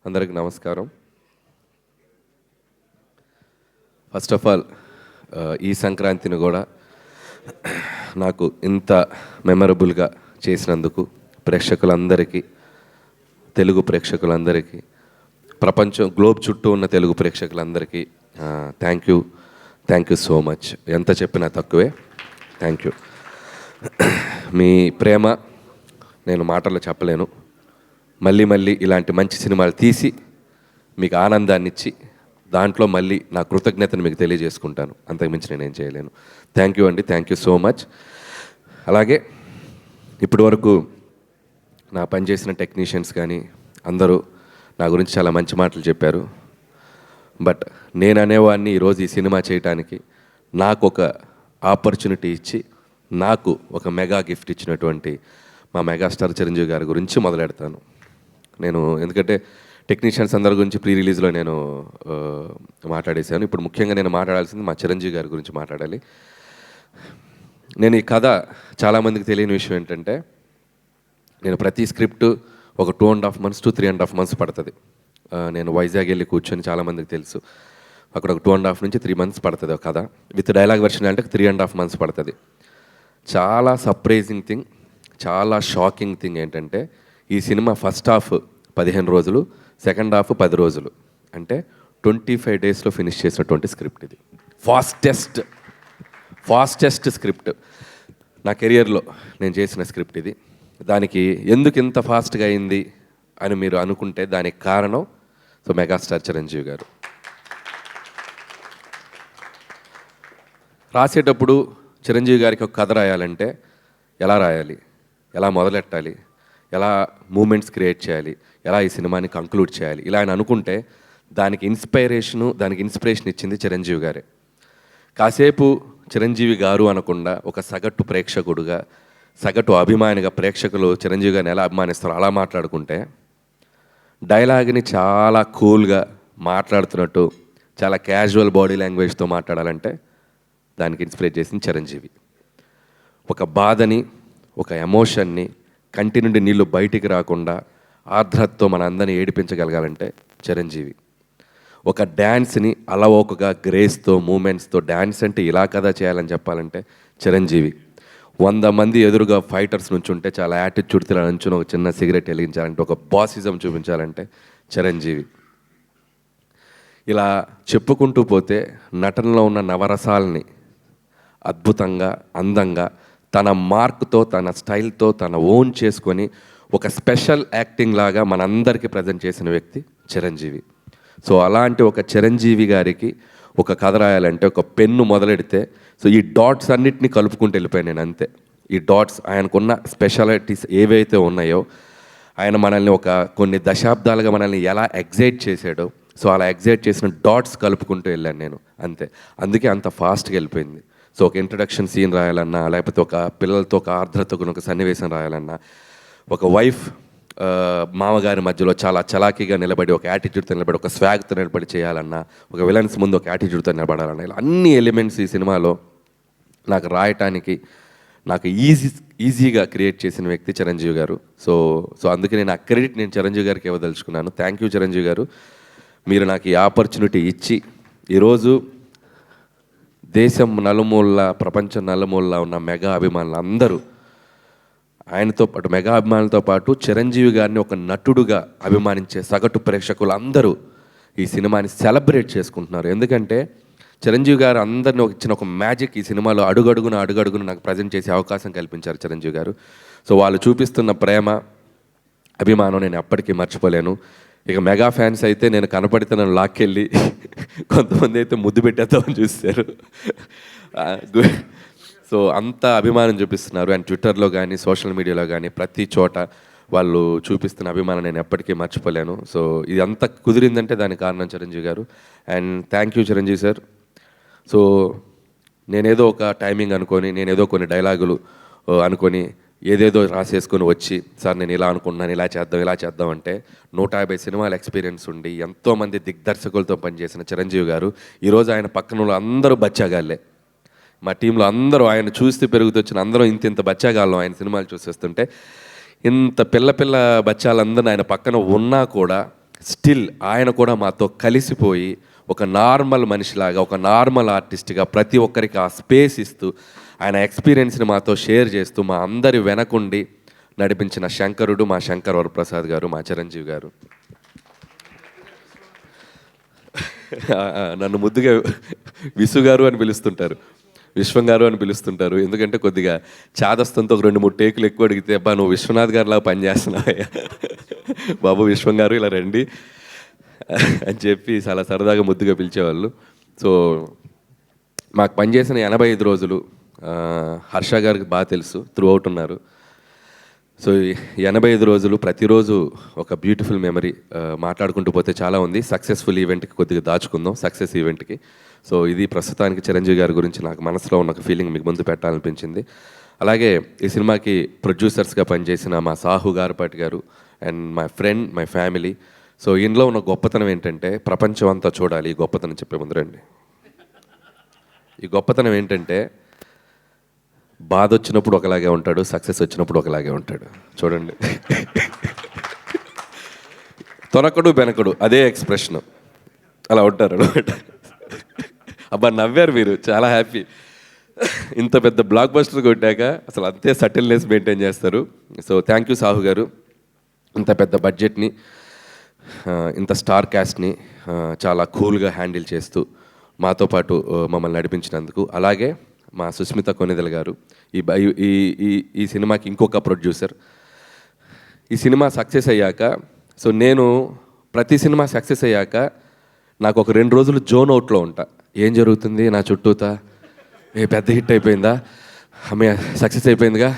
అందరికీ నమస్కారం. First of all ఈ సంక్రాంతిని కూడా నాకు ఇంత మెమరబుల్గా చేసినందుకు ప్రేక్షకులందరికీ, తెలుగు ప్రేక్షకులందరికీ, ప్రపంచం గ్లోబ్ చుట్టూ ఉన్న తెలుగు ప్రేక్షకులందరికీ థ్యాంక్ యూ సో మచ్. ఎంత చెప్పినా తక్కువే. Thank you. మీ ప్రేమ నేను మాటల్లో చెప్పలేను. మళ్ళీ మళ్ళీ ఇలాంటి మంచి సినిమాలు తీసి మీకు ఆనందాన్ని ఇచ్చి దాంట్లో మళ్ళీ నా కృతజ్ఞతను మీకు తెలియజేసుకుంటాను. అంతకుమించి నేనేం చేయలేను. థ్యాంక్ యూ అండి. Thank you so much. అలాగే ఇప్పటి వరకు నా పనిచేసిన టెక్నీషియన్స్ కానీ అందరూ నా గురించి చాలా మంచి మాటలు చెప్పారు. బట్ నేను అనేవాడిని ఈరోజు ఈ సినిమా చేయటానికి నాకు ఒక ఆపర్చునిటీ ఇచ్చి నాకు ఒక మెగా గిఫ్ట్ ఇచ్చినటువంటి మా మెగాస్టార్ చిరంజీవి గారి గురించి మొదలెడతాను నేను. ఎందుకంటే టెక్నీషియన్స్ అందరి గురించి ప్రీ రిలీజ్లో నేను మాట్లాడేశాను. ఇప్పుడు ముఖ్యంగా నేను మాట్లాడాల్సింది మా చిరంజీవి గారి గురించి మాట్లాడాలి. నేను ఈ కథ చాలామందికి తెలియని విషయం ఏంటంటే, నేను ప్రతి స్క్రిప్ట్ ఒక 2.5 months to 3.5 months పడుతుంది. నేను వైజాగ్ వెళ్ళి కూర్చొని, చాలామందికి తెలుసు, అక్కడ ఒక 2.5 నుంచి 3 months పడుతుంది ఒక కథ. విత్ డైలాగ్ వెర్షన్ అంటే 3.5 months పడుతుంది. చాలా సర్ప్రైజింగ్ థింగ్, చాలా షాకింగ్ థింగ్ ఏంటంటే, ఈ సినిమా ఫస్ట్ హాఫ్ 15 రోజులు, సెకండ్ హాఫ్ 10 రోజులు, అంటే 25 daysలో ఫినిష్ చేసినటువంటి స్క్రిప్ట్ ఇది. ఫాస్టెస్ట్ స్క్రిప్ట్ నా కెరియర్లో నేను చేసిన స్క్రిప్ట్ ఇది. దానికి ఎందుకు ఇంత ఫాస్ట్గా అయింది అని మీరు అనుకుంటే దానికి కారణం మెగాస్టార్ చిరంజీవి గారు. రాసేటప్పుడు చిరంజీవి గారికి ఒక కథ రాయాలంటే ఎలా రాయాలి, ఎలా మొదలెట్టాలి, ఎలా మూమెంట్స్ క్రియేట్ చేయాలి, ఎలా ఈ సినిమాని కంక్లూడ్ చేయాలి, ఇలా ఆయన అనుకుంటే దానికి ఇన్స్పిరేషన్ ఇచ్చింది చిరంజీవి గారే. కాసేపు చిరంజీవి గారు అనకుండా ఒక సగటు ప్రేక్షకుడుగా, సగటు అభిమానిగా ప్రేక్షకులు చిరంజీవి గారిని ఎలా అభిమానిస్తారో అలా మాట్లాడుకుంటే, డైలాగ్ని చాలా కూల్గా మాట్లాడుతున్నట్టు చాలా క్యాజువల్ బాడీ లాంగ్వేజ్తో మాట్లాడాలంటే దానికి ఇన్స్పిరేట్ చేసింది చిరంజీవి. ఒక బాధని, ఒక ఎమోషన్ని, కంటి నుండి నీళ్లు బయటికి రాకుండా ఆర్ద్రతతో మన అందరినీ ఏడిపించగలగాలంటే చిరంజీవి. ఒక డ్యాన్స్ని అలవోకగా గ్రేస్తో, మూమెంట్స్తో, డ్యాన్స్ అంటే ఇలా కదా చేయాలని చెప్పాలంటే చిరంజీవి. 100 మంది ఎదురుగా ఫైటర్స్ నుంచి ఉంటే చాలా యాటిట్యూడ్తో నుంచుని ఒక చిన్న సిగరెట్ వెలిగించాలంటే, ఒక బాసిజం చూపించాలంటే చిరంజీవి. ఇలా చెప్పుకుంటూ పోతే నటనలో ఉన్న నవరసాలని అద్భుతంగా, అందంగా, తన మార్క్తో, తన స్టైల్తో, తన ఓన్ చేసుకొని ఒక స్పెషల్ యాక్టింగ్ లాగా మనందరికీ ప్రజెంట్ చేసిన వ్యక్తి చిరంజీవి. సో అలాంటి ఒక చిరంజీవి గారికి ఒక కథ రాయాలంటే ఒక పెన్ను మొదలెడితే ఈ డాట్స్ అన్నిటినీ కలుపుకుంటూ వెళ్ళిపోయాను నేను, అంతే. ఈ డాట్స్ ఆయనకున్న స్పెషాలిటీస్ ఏవైతే ఉన్నాయో, ఆయన మనల్ని కొన్ని దశాబ్దాలుగా మనల్ని ఎలా ఎగ్జైట్ చేశాడో, అలా ఎగ్జైట్ చేసిన డాట్స్ కలుపుకుంటూ వెళ్ళాను నేను, అంతే. అందుకే అంత ఫాస్ట్గా వెళ్ళిపోయింది. ఒక ఇంట్రడక్షన్ సీన్ రాయాలన్నా, లేకపోతే ఒక పిల్లలతో ఒక ఆర్ద్రతకు ఒక సన్నివేశం రాయాలన్నా, ఒక వైఫ్ మామగారి మధ్యలో చాలా చలాకీగా నిలబడి, ఒక యాటిట్యూడ్తో నిలబడి, ఒక స్వాగ్తో నిలబడి చేయాలన్నా, ఒక విలన్స్ ముందు ఒక యాటిట్యూడ్తో నిలబడాలన్నా, ఇలా అన్ని ఎలిమెంట్స్ ఈ సినిమాలో నాకు రాయటానికి నాకు ఈజీగా క్రియేట్ చేసిన వ్యక్తి చిరంజీవి గారు. అందుకే నేను ఆ క్రెడిట్ నేను చిరంజీవి గారికి ఇవ్వదలుచుకున్నాను. థ్యాంక్ యూ చిరంజీవి గారు. మీరు నాకు ఈ ఆపర్చునిటీ ఇచ్చి ఈరోజు దేశం నలుమూల, ప్రపంచం నలుమూల ఉన్న మెగా అభిమానులు అందరూ, ఆయనతో పాటు మెగా అభిమానులతో పాటు చిరంజీవి గారిని ఒక నటుడుగా అభిమానించే సగటు ప్రేక్షకులు అందరూ ఈ సినిమాని సెలబ్రేట్ చేసుకుంటున్నారు. ఎందుకంటే చిరంజీవి గారు అందరిని ఇచ్చిన ఒక మ్యాజిక్ ఈ సినిమాలో అడుగడుగున నాకు ప్రజెంట్ చేసే అవకాశం కల్పించారు చిరంజీవి గారు. వాళ్ళు చూపిస్తున్న ప్రేమ, అభిమానం నేను ఎప్పటికీ మర్చిపోలేను. ఇక మెగా ఫ్యాన్స్ అయితే నేను కనపడితే నన్ను లాక్కెళ్ళి, కొంతమంది అయితే ముద్దు పెట్టేద్దామని చూస్తారు. అంత అభిమానం చూపిస్తున్నారు. అండ్ ట్విట్టర్లో కానీ, సోషల్ మీడియాలో కానీ, ప్రతి చోట వాళ్ళు చూపిస్తున్న అభిమానం నేను ఎప్పటికీ మర్చిపోలేను. ఇది అంత కుదిరిందంటే దానికి కారణం చిరంజీవి గారు. And thank you Chiranjeevi sir. నేనేదో ఒక టైమింగ్ అనుకొని, నేనేదో కొన్ని డైలాగులు అనుకొని ఏదేదో రాసేసుకొని వచ్చి, సార్ నేను ఇలా అనుకుంటున్నాను, ఇలా చేద్దాం అంటే 150 సినిమాల ఎక్స్పీరియన్స్ ఉండి ఎంతోమంది దిగ్దర్శకులతో పనిచేసిన చిరంజీవి గారు ఈరోజు ఆయన పక్కన అందరూ బచ్చాగాళ్ళే. మా టీంలో అందరూ ఆయన చూస్తే పెరుగుతొచ్చిన అందరూ ఇంత బచ్చాగాళ్ళం ఆయన సినిమాలు చూసేస్తుంటే, ఇంత పిల్ల బచ్చాలందరూ ఆయన పక్కన ఉన్నా కూడా స్టిల్ ఆయన కూడా మాతో కలిసిపోయి ఒక నార్మల్ మనిషిలాగా, ఒక నార్మల్ ఆర్టిస్ట్గా ప్రతి ఒక్కరికి ఆ స్పేస్ ఇస్తూ ఆయన ఎక్స్పీరియన్స్ని మాతో షేర్ చేస్తూ మా అందరి వెనకుండి నడిపించిన శంకరుడు మా శంకర్ వరప్రసాద్ గారు, మా చిరంజీవి గారు. నన్ను ముద్దుగా విసు గారు అని పిలుస్తుంటారు, విశ్వం గారు అని పిలుస్తుంటారు. ఎందుకంటే కొద్దిగా చాదస్తంతో ఒక 2-3 టేకులు ఎక్కువ అడిగితే, అబ్బా నువ్వు విశ్వనాథ్ గారిలాగా పనిచేస్తున్నావయ్యా బాబు విశ్వం గారు ఇలా రండి అని చెప్పి చాలా సరదాగా ముద్దుగా పిలిచేవాళ్ళు. సో మాకు పనిచేసిన 85 రోజులు హర్ష గారికి బాగా తెలుసు, త్రూ అవుట్ ఉన్నారు. సో 85 రోజులు ప్రతిరోజు ఒక బ్యూటిఫుల్ మెమరీ. మాట్లాడుకుంటూ పోతే చాలా ఉంది. సక్సెస్ఫుల్ ఈవెంట్కి కొద్దిగా దాచుకుందాం, సక్సెస్ ఈవెంట్కి. సో ఇది ప్రస్తుతానికి చిరంజీవి గారి గురించి నాకు మనసులో ఉన్న ఒక ఫీలింగ్ మీకు ముందు పెట్టాలనిపించింది. అలాగే ఈ సినిమాకి ప్రొడ్యూసర్స్గా పనిచేసిన మా సాహు గారపాటి గారు and my friend, my family. So ఇందులో ఉన్న గొప్పతనం ఏంటంటే, ప్రపంచం అంతా చూడాలి ఈ గొప్పతనం చెప్పే ముందరండి. ఈ గొప్పతనం ఏంటంటే, బాధ వచ్చినప్పుడు ఒకలాగే ఉంటాడు, సక్సెస్ వచ్చినప్పుడు ఒకలాగే ఉంటాడు. చూడండి, తొనకడు బెనకడు అదే ఎక్స్ప్రెషన్, అలా ఉంటారు అనమాట. అబ్బా నవ్వారు మీరు, చాలా హ్యాపీ. ఇంత పెద్ద బ్లాక్ బస్టర్ కొట్టాక అసలు అంతే సటిల్నెస్ మెయింటైన్ చేస్తారు. సో థ్యాంక్ యూ సాహు గారు. ఇంత పెద్ద బడ్జెట్ని, ఇంత స్టార్ క్యాస్ట్ని చాలా కూల్గా హ్యాండిల్ చేస్తూ మాతో పాటు మమ్మల్ని నడిపించినందుకు. అలాగే మా సుస్మిత కొనిదెల గారు, ఈ సినిమాకి ఇంకొక ప్రొడ్యూసర్. ఈ సినిమా సక్సెస్ అయ్యాక, సో నేను ప్రతి సినిమా సక్సెస్ అయ్యాక నాకు ఒక 2 రోజులు జోన్ అవుట్లో ఉంటా. ఏం జరుగుతుంది నా చుట్టూతా, పెద్ద హిట్ అయిపోయిందా, అమ్మాయి సక్సెస్ అయిపోయిందిగా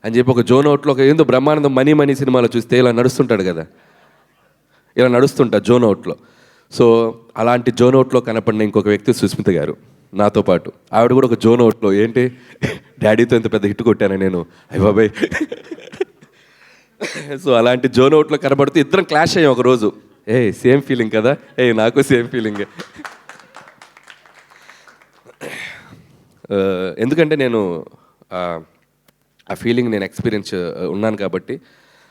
అని చెప్పి ఒక జోన్ అవుట్లో, ఒక ఏందో బ్రహ్మానందం మనీ సినిమాలో చూస్తే ఇలా నడుస్తుంటాడు కదా, ఇలా నడుస్తుంటా జోన్ అవుట్లో. సో అలాంటి జోన్ అవుట్లో కనపడిన ఇంకొక వ్యక్తి సుస్మిత గారు నాతో పాటు. ఆవిడ కూడా ఒక జోన్ అవుట్లో, ఏంటి డాడీతో ఇంత పెద్ద హిట్ కొట్టాను నేను, అయ్య బాబాయ్. సో అలాంటి జోన్ అవుట్లో కనబడుతూ ఇద్దరం క్లాష్ అయ్యాం ఒకరోజు. సేమ్ ఫీలింగ్ కదా, నాకు సేమ్ ఫీలింగ్. ఎందుకంటే నేను ఆ ఫీలింగ్ నేను ఎక్స్పీరియన్స్ ఉన్నాను కాబట్టి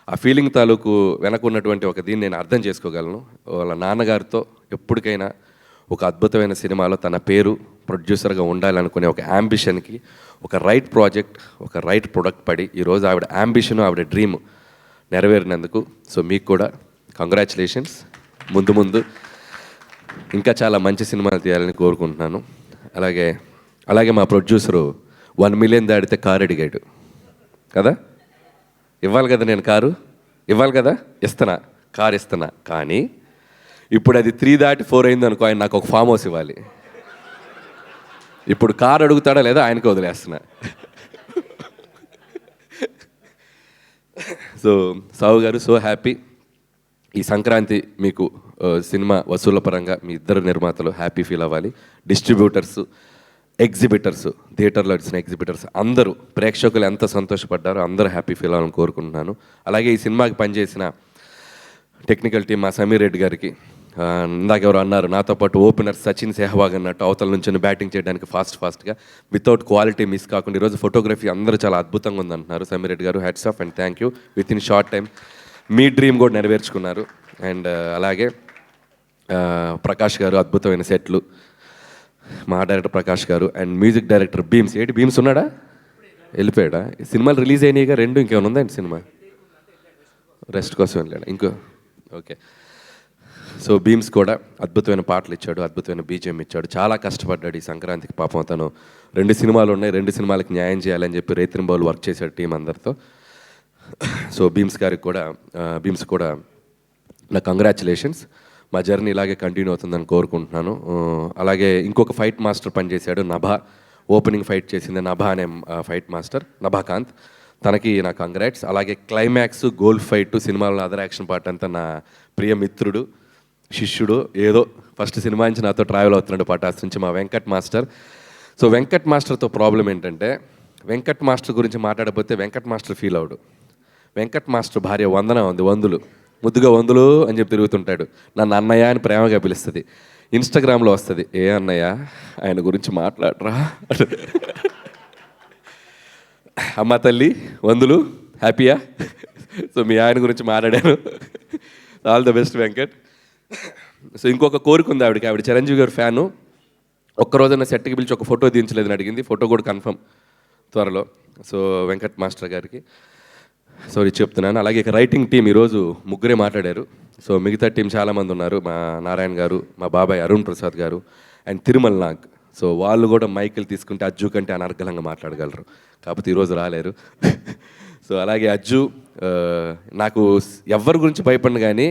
ఆ ఫీలింగ్ తాలూకు వెనక ఉన్నటువంటి ఒక దీన్ని నేను అర్థం చేసుకోగలను. వాళ్ళ నాన్నగారితో ఎప్పటికైనా ఒక అద్భుతమైన సినిమాలో తన పేరు ప్రొడ్యూసర్గా ఉండాలనుకునే ఒక యాంబిషన్కి ఒక రైట్ ప్రాజెక్ట్, ఒక రైట్ ప్రొడక్ట్ పడి ఈరోజు ఆవిడ యాంబిషన్, ఆవిడ డ్రీమ్ నెరవేరినందుకు సో మీకు కూడా కంగ్రాచులేషన్స్. ముందు ఇంకా చాలా మంచి సినిమాలు తీయాలని కోరుకుంటున్నాను. అలాగే మా ప్రొడ్యూసరు 1 మిలియన్ దాడితే కారు అడిగాడు కదా, ఇవ్వాలి కదా, నేను కారు ఇవ్వాలి కదా, కారు ఇస్తున్నా. కానీ ఇప్పుడు అది 3 దాటి 4 అయింది అనుకో, ఆయన నాకు ఒక ఫామ్ హౌస్ ఇవ్వాలి. ఇప్పుడు కారు అడుగుతాడా లేదా ఆయనకి వదిలేస్తున్నా. సో సావు గారు, సో హ్యాపీ. ఈ సంక్రాంతి మీకు సినిమా వసూళ్ల పరంగా మీ ఇద్దరు నిర్మాతలు హ్యాపీ ఫీల్ అవ్వాలి. డిస్ట్రిబ్యూటర్స్, ఎగ్జిబిటర్స్, థియేటర్లో వచ్చిన ఎగ్జిబిటర్స్ అందరూ, ప్రేక్షకులు ఎంత సంతోషపడ్డారో అందరూ హ్యాపీ ఫీల్ అవ్వాలని కోరుకుంటున్నాను. అలాగే ఈ సినిమాకి పనిచేసిన టెక్నికల్ టీం, మా సమీర్ రెడ్డి గారికి, ఇందాకెవరు అన్నారు నాతో పాటు ఓపెనర్ సచిన్ సెహ్వాగ్ అన్నట్టు అవతల నుంచి బ్యాటింగ్ చేయడానికి ఫాస్ట్గా వితౌట్ క్వాలిటీ మిస్ కాకుండా ఈరోజు ఫోటోగ్రఫీ అందరూ చాలా అద్భుతంగా ఉందంటున్నారు. సమీర్ రెడ్డి గారు, hats off and thank you. With in short time me dream కూడా నెరవేర్చుకున్నారు. అండ్ అలాగే ప్రకాష్ గారు, అద్భుతమైన సెట్లు, మా డైరెక్టర్ ప్రకాష్ గారు and music director Bheems. Bheems ఉన్నాడా, వెళ్ళిపోయాడా? సినిమాలు రిలీజ్ అయినాయిగా 2, ఇంకేమైనా ఉందండి సినిమా? రెస్ట్ కోసం వెళ్ళాడు ఇంకో. ఓకే. సో భీమ్స్ కూడా అద్భుతమైన పాటలు ఇచ్చాడు, అద్భుతమైన బీజిఎం ఇచ్చాడు. చాలా కష్టపడ్డాడు ఈ సంక్రాంతికి. పాపం తను 2 సినిమాలు ఉన్నాయి, 2 సినిమాలకి న్యాయం చేయాలని చెప్పి రేత్రింబౌలు వర్క్ చేశాడు టీం అందరితో. సో భీమ్స్ కూడా నా కంగ్రాచులేషన్స్. మా జర్నీ ఇలాగే కంటిన్యూ అవుతుందని కోరుకుంటున్నాను. అలాగే ఇంకొక ఫైట్ మాస్టర్ పనిచేశాడు, నభా. ఓపెనింగ్ ఫైట్ చేసింది నభా అనే ఫైట్ మాస్టర్, నభాకాంత్. తనకి నా కంగ్రాట్స్. అలాగే క్లైమాక్స్, గోల్ ఫైట్, సినిమాలో అదర్ యాక్షన్ పార్ట్ అంతా నా ప్రియ మిత్రుడు, శిష్యుడు, ఏదో ఫస్ట్ సినిమా నుంచి నాతో ట్రావెల్ అవుతున్నాడు పటాస్ నుంచి, మా వెంకట్ మాస్టర్. సో వెంకట్ మాస్టర్తో ప్రాబ్లం ఏంటంటే, వెంకట్ మాస్టర్ గురించి మాట్లాడకపోతే వెంకట్ మాస్టర్ ఫీల్ అవడు. వెంకట్ మాస్టర్ భార్య వందన ఉంది, వందులు, ముద్దుగా వందులు అని చెప్పి తిరుగుతుంటాడు. నన్ను అన్నయ్య అని ప్రేమగా పిలుస్తుంది. ఇన్స్టాగ్రామ్లో వస్తుంది, ఏ అన్నయ్య ఆయన గురించి మాట్లాడరా. అమ్మ తల్లి వందులు, హ్యాపీయా? సో మీ ఆయన గురించి మాట్లాడాను. All the best Venkat. So ఇంకొక కోరిక ఉంది ఆవిడకి. ఆవిడ చిరంజీవి గారు ఫ్యాను. ఒక్కరోజైనా సెట్కి పిలిచి ఒక ఫోటో దించలేదని అడిగింది. ఫోటో కూడా కన్ఫర్మ్ త్వరలో. సో వెంకట్ మాస్టర్ గారికి సారీ చెప్తున్నాను. అలాగే ఇక రైటింగ్ టీం ఈరోజు ముగ్గురే మాట్లాడారు. సో మిగతా టీం చాలామంది ఉన్నారు. మా నారాయణ గారు, మా బాబాయ్ అరుణ్ ప్రసాద్ గారు అండ్ తిరుమల నాగ్. సో వాళ్ళు కూడా మైకులు తీసుకుంటే అజ్జు కంటే అనర్గళంగా మాట్లాడగలరు. కాకపోతే ఈరోజు రాలేరు. సో అలాగే అజ్జు నాకు ఎవరి గురించి భయపడిన కానీ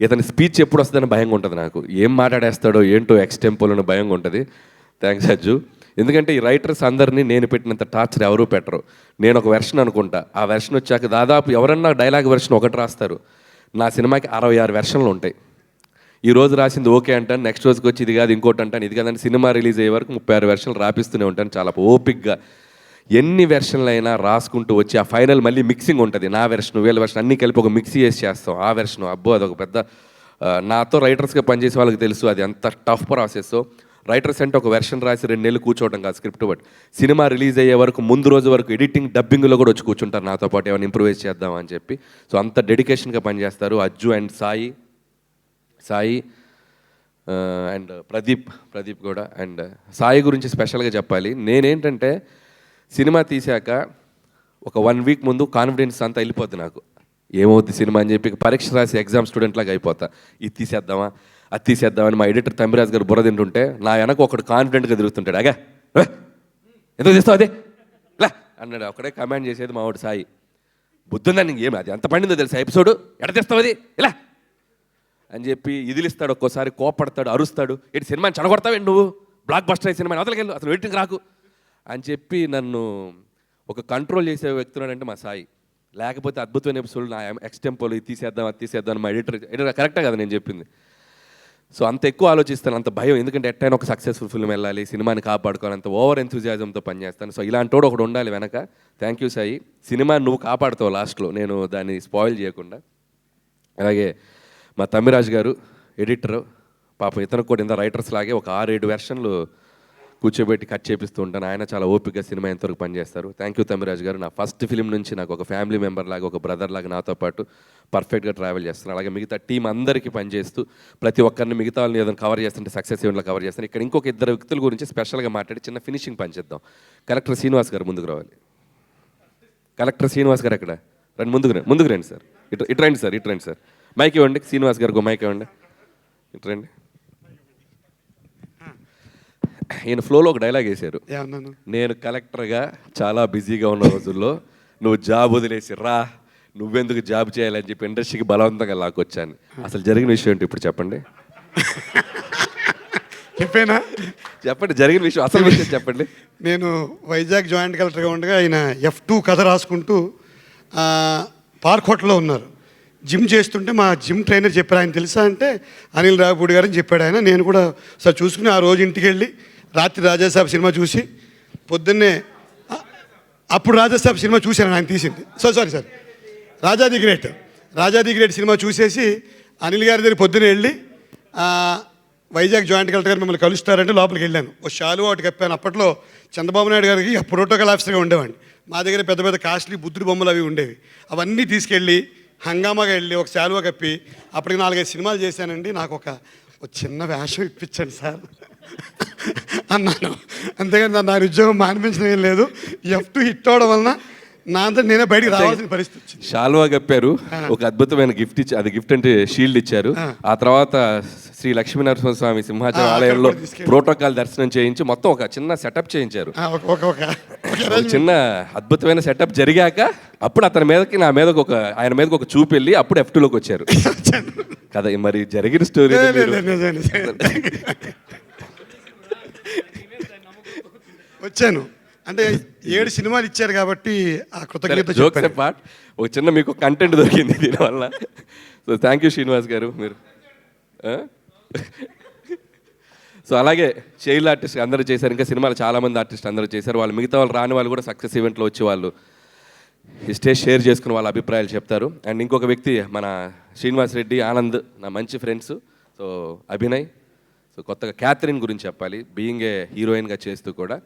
ఇతని స్పీచ్ ఎప్పుడు వస్తుందని భయంగా ఉంటుంది నాకు. ఏం మాట్లాడేస్తాడో ఏంటో ఎక్స్టెంపోలో భయంగా ఉంటుంది. థ్యాంక్స్ అజ్జు. ఎందుకంటే ఈ రైటర్స్ అందరినీ నేను పెట్టినంత టార్చర్ ఎవరూ పెట్టరు. నేను ఒక వెర్షన్ అనుకుంటా, ఆ వెర్షన్ వచ్చాక దాదాపు ఎవరన్నా డైలాగ్ వెర్షన్ ఒకటి రాస్తారు. నా సినిమాకి 66 వెర్షన్లు ఉంటాయి. ఈ రోజు రాసింది ఓకే అంటాను, నెక్స్ట్ రోజుకి వచ్చి ఇది కాదు ఇంకోటి అంటాను, ఇది కాదని సినిమా రిలీజ్ అయ్యే వరకు 36 వెర్షన్లు రాపిస్తూనే ఉంటాను. చాలా ఓపిక్గా ఎన్ని వెర్షన్లు అయినా రాసుకుంటూ వచ్చి ఆ ఫైనల్ మళ్ళీ మిక్సింగ్ ఉంటుంది. నా వెర్షన్, వీళ్ళ వెర్షన్ అన్నీ కలిపి ఒక మిక్సీ చేసి చేస్తాం. ఆ వెర్షన్ అబ్బో అదొక పెద్ద, నాతో రైటర్స్గా పనిచేసే వాళ్ళకి తెలుసు అది ఎంత టఫ్ ప్రాసెస్. రైటర్స్ అంటే ఒక వెర్షన్ రాసి 2 నెలలు కూర్చోవడం కాదు స్క్రిప్ట్ బట్ సినిమా రిలీజ్ అయ్యే వరకు ముందు రోజు వరకు ఎడిటింగ్ డబ్బింగ్లో కూడా వచ్చి కూర్చుంటారు నాతో పాటు ఏమైనా ఇంప్రూవైజ్ చేద్దామని చెప్పి. సో అంత డెడికేషన్గా పనిచేస్తారు అజ్జు అండ్ సాయి అండ్ ప్రదీప్ కూడా. అండ్ సాయి గురించి స్పెషల్గా చెప్పాలి. నేనేంటంటే సినిమా తీశాక ఒక 1 వీక్ ముందు కాన్ఫిడెన్స్ అంతా వెళ్ళిపోద్ది నాకు. ఏమవుద్ది సినిమా అని చెప్పి పరీక్ష రాసి ఎగ్జామ్ స్టూడెంట్ లాగా అయిపోతా. ఇది తీసేద్దామా అది తీసేద్దామని మా ఎడిటర్ తమ్మిరాజు గారు బుర్ర తింటుంటే నా వెనక ఒకడు కాన్ఫిడెంట్గా తిరుగుతుంటాడు. అగా ఎందుకు తీస్తావు అదే ఇలా అన్నాడు. ఒకడే కమాండ్ చేసేది మా వాడు సాయి. బుద్ధుందని ఏమి అది ఎంత పండిందో తెలుసా ఎపిసోడ్, ఎడ తీస్తావు అది ఇలా అని చెప్పి ఇదిలిస్తాడు. ఒక్కోసారి కోపడతాడు, అరుస్తాడు. ఏంటి సినిమాని చెడగొడతావేంటి నువ్వు, బ్లాక్ బస్టర్ అయ్యే సినిమాని అవతలకెళ్ళు, అసలు ఎడిటింగ్ రాకు అని చెప్పి నన్ను ఒక కంట్రోల్ చేసే వ్యక్తున్నాడంటే మా సాయి. లేకపోతే అద్భుతమైన ఎపిసోడ్ నా ఎక్స్టెంపోలు ఇది తీసేద్దాం అది తీసేద్దాం మా ఎడిటర్ కరెక్టే కదా నేను చెప్పింది. సో అంత ఎక్కువ ఆలోచిస్తాను, అంత భయం. ఎందుకంటే ఎట్టైనా ఒక సక్సెస్ఫుల్ ఫిల్మ్ వెళ్ళాలి, సినిమాని కాపాడుకోవాలి, అంత ఓవర్ ఎంతూజియాజంతో పనిచేస్తాను. సో ఇలాంటోడు ఒకడు ఉండాలి వెనక. Thank you Sai. సినిమా నువ్వు కాపాడుతావు లాస్ట్లో, నేను దాన్ని స్పాయిల్ చేయకుండా. అలాగే మా తమ్మిరాజు గారు ఎడిటరు, పాపం ఇతను కూడా ఇంత రైటర్స్ లాగే ఒక 6-7 వెర్షన్లు కూర్చోబెట్టి కట్ చేపిస్తూ ఉంటాను. ఆయన చాలా ఓపికగా సినిమా ఎంతవరకు పనిచేస్తారు. థ్యాంక్ యూ తమ్మిరాజు గారు. నా ఫస్ట్ ఫిలిం నుంచి నాకు ఒక ఫ్యామిలీ మెంబర్ లాగా, ఒక బ్రదర్ లాగా నాతో పాటు పర్ఫెక్ట్గా ట్రావెల్ చేస్తాను. అలాగే మిగతా టీం అందరికీ పనిచేస్తూ ప్రతి ఒక్కరిని మిగతా వాళ్ళని ఏదైనా కవర్ చేస్తుంటే సక్సెస్ ఈవెంట్లో కవర్ చేస్తాను. ఇక్కడ ఇంకొక 2 వ్యక్తుల గురించి స్పెషల్గా మాట్లాడి చిన్న ఫినిషింగ్ పనిచేద్దాం. కలెక్టర్ శ్రీనివాస్ గారు ముందుకు రావాలి. కలెక్టర్ శ్రీనివాస్ గారు ఎక్కడ రండి, ముందుకు రండి సార్. ఇటు రండి సార్. మైక్ ఇవ్వండి శ్రీనివాస్ గారికి, మైక్ ఇవ్వండి. ఇటు రండి. ఈయన ఫ్లోలో ఒక డైలాగ్ వేశారు. నేను కలెక్టర్గా చాలా బిజీగా ఉన్న రోజుల్లో నువ్వు జాబ్ వదిలేసి రా, నువ్వెందుకు జాబ్ చేయాలని చెప్పి ఇండస్ట్రీకి బలవంతంగా లాక్కొచ్చాను. అసలు జరిగిన విషయం ఏంటి ఇప్పుడు చెప్పండి. చెప్పండి జరిగిన విషయం, అసలు విషయం చెప్పండి. నేను వైజాగ్ జాయింట్ కలెక్టర్గా ఉండగా ఆయన F2 కథ రాసుకుంటూ పార్క్ హోటల్లో ఉన్నారు. జిమ్ చేస్తుంటే మా జిమ్ ట్రైనర్ చెప్పారు, ఆయన తెలుసా అంటే అనిల్ రావిపూడి గారని చెప్పాడు ఆయన. నేను కూడా సార్ చూసుకుని ఆ రోజు ఇంటికి వెళ్ళి రాత్రి రాజాసాబ్ సినిమా చూసి పొద్దున్నే, అప్పుడు రాజాసాబ్ సినిమా చూశాను ఆయన తీసింది. Sorry Raja the great cinema చూసేసి అనిల్ గారి దగ్గర పొద్దున్నే వెళ్ళి వైజాగ్ జాయింట్ కలెక్టర్ గారు మిమ్మల్ని కలుస్తారంటే లోపలికి వెళ్ళాను. ఓ షాలు ఒకటి కప్పాను. అప్పట్లో చంద్రబాబు నాయుడు గారికి ప్రోటోకాల్ ఆఫీసర్గా ఉండేవాడిని. మా దగ్గర పెద్ద పెద్ద కాస్ట్లీ బుద్ధుడి బొమ్మలు అవి ఉండేవి. అవన్నీ తీసుకెళ్ళి హంగామాగా వెళ్ళి ఒక శాలువా కప్పి అప్పటికి 4-5 సినిమాలు చేశానండి. నాకు ఒక చిన్న వేషం ఇప్పించండి సార్ అన్నాను. అంతేగాని నా ఉద్యోగం మానిపించడం ఏం లేదు. F2 హిట్ అవడం వలన నా అంతా నేనే బయటికి రావాల్సిన పరిస్థితి వచ్చింది. శాలువా కప్పారు, ఒక అద్భుతమైన గిఫ్ట్ ఇచ్చి, అది గిఫ్ట్ అంటే షీల్డ్ ఇచ్చారు. ఆ తర్వాత శ్రీ లక్ష్మీనరసింహస్వామి సింహాచలం ఆలయంలో ప్రోటోకాల్ దర్శనం చేయించి మొత్తం ఒక చిన్న సెటప్ చేయించారు. చిన్న అద్భుతమైన సెటప్ జరిగాక అప్పుడు అతని మీదకి ఆయన మీదకి ఒక చూపు వెళ్ళి అప్పుడు F2లోకి వచ్చారు కదా. మరి జరిగిన స్టోరీ వచ్చాను అంటే 7 సినిమాలు ఇచ్చారు కాబట్టి ఆ కృతజ్ఞత. జోక్స్ పార్ట్, ఒక చిన్న మీకు కంటెంట్ దొరికింది దీనివల్ల. సో థ్యాంక్ యూ శ్రీనివాస్ గారు మీరు. సో అలాగే చైల్డ్ ఆర్టిస్ట్ అందరూ చేశారు, ఇంకా సినిమాలు చాలామంది ఆర్టిస్ట్ అందరూ చేశారు. వాళ్ళు మిగతా వాళ్ళు రాని వాళ్ళు కూడా సక్సెస్ ఈవెంట్లో వచ్చి వాళ్ళు ఈ స్టేజ్ షేర్ చేసుకుని వాళ్ళ అభిప్రాయాలు చెప్తారు. అండ్ ఇంకొక వ్యక్తి మన శ్రీనివాస్ రెడ్డి, ఆనంద్ నా మంచి ఫ్రెండ్స్. సో అభినయ్, సో కొత్తగా క్యాథరిన్ గురించి చెప్పాలి. బీయింగ్ ఏ హీరోయిన్గా చేస్తూ కూడా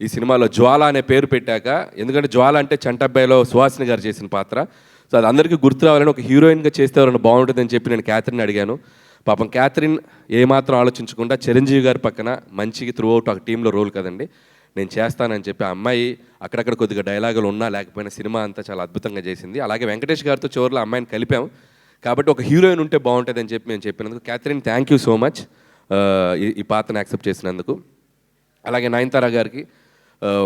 ఈ సినిమాలో జ్వాల అనే పేరు పెట్టాక, ఎందుకంటే జ్వాల అంటే చంటబ్బాయిలో సుహాసిని గారు చేసిన పాత్ర. సో అది అందరికీ గుర్తు రావాలని ఒక హీరోయిన్గా చేస్తే ఎవరైనా బాగుంటుందని చెప్పి నేను క్యాథరిన్ అడిగాను. పాపం క్యాథరిన్ ఏమాత్రం ఆలోచించకుండా చిరంజీవి గారి పక్కన మంచిగా త్రూ అవుట్ ఒక టీంలో రోల్ కదండి, నేను చేస్తానని చెప్పి ఆ అమ్మాయి అక్కడక్కడ కొద్దిగా డైలాగులు ఉన్నా లేకపోయినా సినిమా అంతా చాలా అద్భుతంగా చేసింది. అలాగే వెంకటేష్ గారితో చివరిలో అమ్మాయిని కలిపాం కాబట్టి ఒక హీరోయిన్ ఉంటే బాగుంటుంది అని చెప్పి మేము చెప్పినందుకు Catherine thank you so much ఈ పాత్రను యాక్సెప్ట్ చేసినందుకు. అలాగే నయనతార గారికి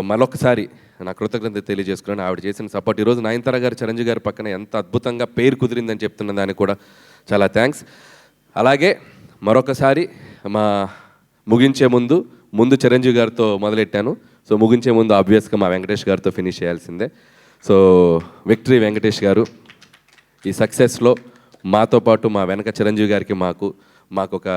మరొకసారి నా కృతజ్ఞత తెలియజేసుకున్నాను. ఆవిడ చేసిన సపోర్ట్ ఈరోజు నయనతార గారు చిరంజీవి గారి పక్కన ఎంత అద్భుతంగా పేరు కుదిరిందని చెప్తున్న దానికి కూడా చాలా థ్యాంక్స్. అలాగే మరొకసారి ముగించే ముందు చిరంజీవి గారితో మొదలెట్టాను. సో ముగించే ముందు ఆబ్వియస్గా మా వెంకటేష్ గారితో ఫినిష్ చేయాల్సిందే. సో విక్టరీ వెంకటేష్ గారు, ఈ సక్సెస్లో మాతో పాటు మా వెనక చిరంజీవి గారికి మాకు ఒక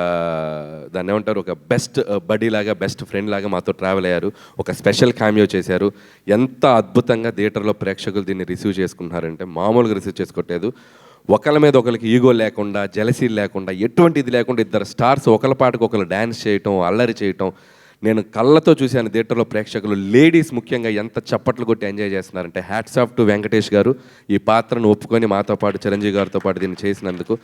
దాన్ని ఏమంటారు, ఒక బెస్ట్ బడీ లాగా, బెస్ట్ ఫ్రెండ్ లాగా మాతో ట్రావెల్ అయ్యారు. ఒక స్పెషల్ క్యామియో చేశారు. ఎంత అద్భుతంగా థియేటర్లో ప్రేక్షకులు దీన్ని రిసీవ్ చేసుకుంటున్నారంటే మామూలుగా రిసీవ్ చేసుకోవట్లేదు. ఒకళ్ళ మీద ఒకరికి ఈగో లేకుండా, జెలసీ లేకుండా, ఎటువంటి ఇది లేకుండా ఇద్దరు స్టార్స్ ఒకళ్ళ పాటకు ఒకరు డ్యాన్స్ చేయటం, అల్లరి చేయటం నేను కళ్ళతో చూశాను. థియేటర్లో ప్రేక్షకులు లేడీస్ ముఖ్యంగా ఎంత చప్పట్లు కొట్టి ఎంజాయ్ చేస్తున్నారంటే హ్యాట్స్ ఆఫ్ టు వెంకటేష్ గారు ఈ పాత్రను ఒప్పుకొని మాతో పాటు చిరంజీవి గారితో పాటు దీన్ని చేసినందుకు.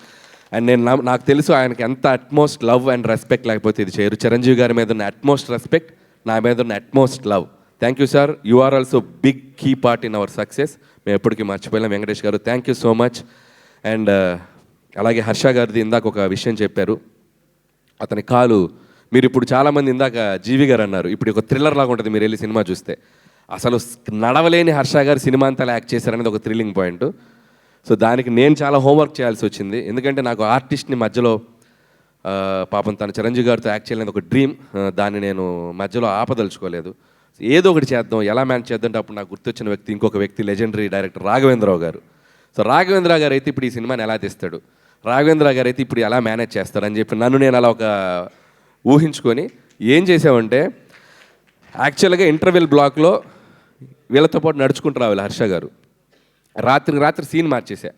అండ్ నాకు తెలుసు ఆయనకి ఎంత అట్మోస్ట్ లవ్ అండ్ రెస్పెక్ట్ లేకపోతే ఇది చేయరు. చిరంజీవి గారి మీద ఉన్న అట్మోస్ట్ రెస్పెక్ట్, నా మీద ఉన్న utmost love. Thank you sir, you are also big key part in our success. మేము ఎప్పటికీ మర్చిపోయాం. Venkatesh garu thank you so much. And అలాగే హర్ష గారిది ఇందాక ఒక విషయం చెప్పారు. అతని కాలు మీరు ఇప్పుడు చాలామంది ఇందాక జీవి గారు అన్నారు, ఇప్పుడు ఒక థ్రిల్లర్ లాగా ఉంటుంది మీరు వెళ్ళి సినిమా చూస్తే. అసలు నడవలేని హర్ష గారు సినిమా అంతా యాక్ట్ చేశారనేది ఒక థ్రిల్లింగ్ పాయింట్. సో దానికి నేను చాలా హోంవర్క్ చేయాల్సి వచ్చింది. ఎందుకంటే నాకు ఆర్టిస్ట్ని మధ్యలో పాపం తన చిరంజీవి గారితో యాక్ట్ చేయలేదు ఒక డ్రీమ్, దాన్ని నేను మధ్యలో ఆపదలుచుకోలేదు. ఏదో ఒకటి చేద్దాం, ఎలా మేనేజ్ చేద్దాం అంటే అప్పుడు నాకు గుర్తొచ్చిన వ్యక్తి ఇంకొక వ్యక్తి, లెజెండరీ డైరెక్టర్ రాఘవేంద్రరావు గారు. సో రాఘవేంద్ర గారు అయితే ఇప్పుడు ఈ సినిమాని ఎలా తీస్తాడు, రాఘవేంద్ర గారు అయితే ఇప్పుడు ఎలా మేనేజ్ చేస్తాడని చెప్పి నన్ను నేను అలా ఒక ఊహించుకొని ఏం చేసామంటే యాక్చువల్గా ఇంటర్వెల్ బ్లాక్లో వీళ్ళతో పాటు నడుచుకుంటూ రావాలి హర్ష గారు. రాత్రి సీన్ మార్చేసా.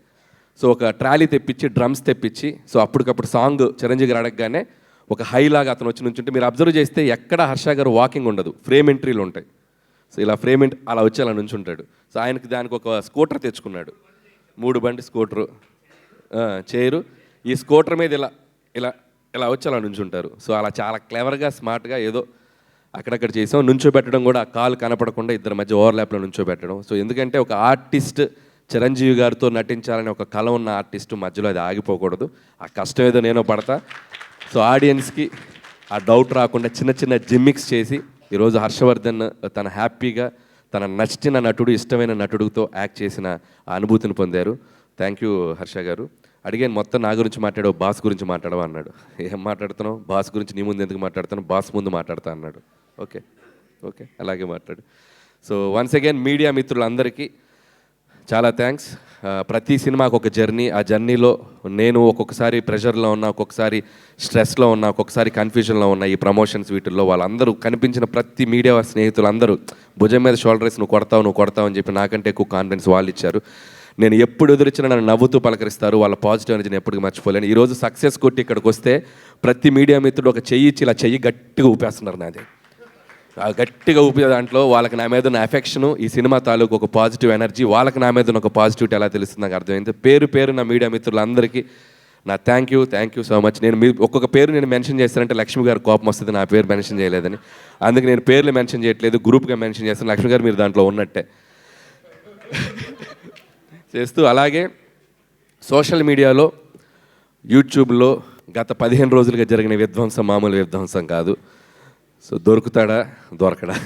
సో ఒక ట్రాలీ తెప్పించి, డ్రమ్స్ తెప్పించి, సో అప్పటికప్పుడు సాంగ్ చిరంజీవి గారు అడగగానే ఒక హైలాగా అతను వచ్చి నుంచుంటే మీరు అబ్జర్వ్ చేస్తే ఎక్కడ హర్ష గారు వాకింగ్ ఉండదు, ఫ్రేమ్ ఎంట్రీలు ఉంటాయి. సో ఇలా అలా వచ్చి అలా నుంచుంటాడు. సో ఆయనకి దానికి ఒక స్కూటర్ తెచ్చుకున్నాడు, 3 బండి స్కూటరు, చైరు. ఈ స్కూటర్ మీద ఇలా వచ్చి అలా నుంచుంటారు. సో అలా చాలా క్లెవర్గా, స్మార్ట్గా ఏదో అక్కడక్కడ చేసాం. నుంచోబెట్టడం కూడా కాలు కనపడకుండా ఇద్దరి మధ్య ఓవర్లాప్లో నుంచోబెట్టడం. సో ఎందుకంటే ఒక ఆర్టిస్ట్ చిరంజీవి గారితో నటించాలని ఒక కళ ఉన్న ఆర్టిస్టు మధ్యలో అది ఆగిపోకూడదు. ఆ కష్టం ఏదో నేను పడతా. సో ఆడియన్స్కి ఆ డౌట్ రాకుండా చిన్న జిమ్మిక్స్ చేసి ఈరోజు హర్షవర్ధన్ తన హ్యాపీగా తన నచ్చిన నటుడు, ఇష్టమైన నటుడితో యాక్ట్ చేసిన ఆ అనుభూతిని పొందారు. థ్యాంక్ యూ హర్ష గారు. అడిగాను మొత్తం నా గురించి మాట్లాడావు, బాస్ గురించి మాట్లాడవా అన్నాడు. ఏం మాట్లాడుతున్నావు, బాస్ గురించి నీ ముందు ఎందుకు మాట్లాడుతున్నావు, బాస్ ముందు మాట్లాడతా అన్నాడు. ఓకే అలాగే మాట్లాడు. సో వన్స్ అగైన్ మీడియా మిత్రులందరికీ చాలా థ్యాంక్స్. ప్రతి సినిమాకు ఒక జర్నీ, ఆ జర్నీలో నేను ఒక్కొక్కసారి ప్రెషర్లో ఉన్నా, ఒక్కొక్కసారి స్ట్రెస్లో ఉన్నా, ఒక్కొక్కసారి కన్ఫ్యూజన్లో ఉన్నా. ఈ ప్రమోషన్స్ వీటిల్లో వాళ్ళందరూ కనిపించిన ప్రతి మీడియా స్నేహితులందరూ భుజం మీద షోల్డర్ వేసి నువ్వు కొడతావు అని చెప్పి నాకంటే ఎక్కువ కాన్ఫిడెన్స్ వాళ్ళు ఇచ్చారు. నేను ఎప్పుడు ఎదురిచ్చినా నన్ను నవ్వుతూ పలకరిస్తారు. వాళ్ళ పాజిటివ్ ఎనర్జీని ఎప్పటికీ మర్చిపోలేను. ఈరోజు సక్సెస్ కొట్టి ఇక్కడికి వస్తే ప్రతి మీడియా మిత్రుడు ఒక చెయ్యి ఇచ్చి ఇలా చెయ్యి గట్టిగా ఊపేస్తున్నారు నాది. ఆ గట్టిగా ఊపే దాంట్లో వాళ్ళకి నా మీద ఉన్న ఎఫెక్షను, ఈ సినిమా తాలూకు ఒక పాజిటివ్ ఎనర్జీ, వాళ్ళకి నా మీద ఉన్న ఒక పాజిటివిటీ ఎలా తెలుస్తుంది నాకు అర్థమైంది. పేరు నా మీడియా మిత్రులందరికీ నా థ్యాంక్ యూ సో మచ్. నేను ఒక్కొక్క పేరు నేను మెన్షన్ చేస్తానంటే లక్ష్మి గారు కోపం వస్తుంది నా పేరు మెన్షన్ చేయలేదని. అందుకే నేను పేర్లు మెన్షన్ చేయట్లేదు, గ్రూప్గా మెన్షన్ చేస్తాను. లక్ష్మి గారు మీరు దాంట్లో ఉన్నట్టే చేస్తూ. అలాగే సోషల్ మీడియాలో, యూట్యూబ్లో గత 15 రోజులుగా జరిగిన విధ్వంసం మామూలు విధ్వంసం కాదు. సో దొరకడా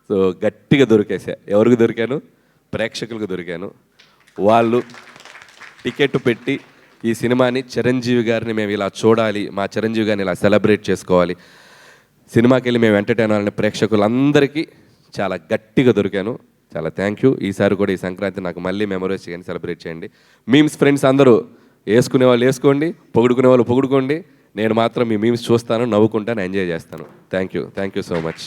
సో గట్టిగా దొరికేసా. ఎవరికి దొరికాను? ప్రేక్షకులకు దొరికాను. వాళ్ళు టికెట్ పెట్టి ఈ సినిమాని, చిరంజీవి గారిని మేము ఇలా చూడాలి, మా చిరంజీవి గారిని ఇలా సెలబ్రేట్ చేసుకోవాలి, సినిమాకి వెళ్ళి మేము ఎంటర్టైన్ అవ్వాలని ప్రేక్షకులందరికీ చాలా గట్టిగా దొరికాను. చాలా థ్యాంక్ యూ. ఈసారి కూడా ఈ సంక్రాంతి నాకు మళ్ళీ మెమరీస్ చేయండి, సెలబ్రేట్ చేయండి. మీమ్స్ ఫ్రెండ్స్ అందరూ వేసుకునే వాళ్ళు వేసుకోండి, పొగుడుకునే వాళ్ళు పొగుడుకోండి. నేను మాత్రం మీ మీమ్స్ చూస్తాను, నవ్వుకుంటాను, ఎంజాయ్ చేస్తాను. Thank you so much.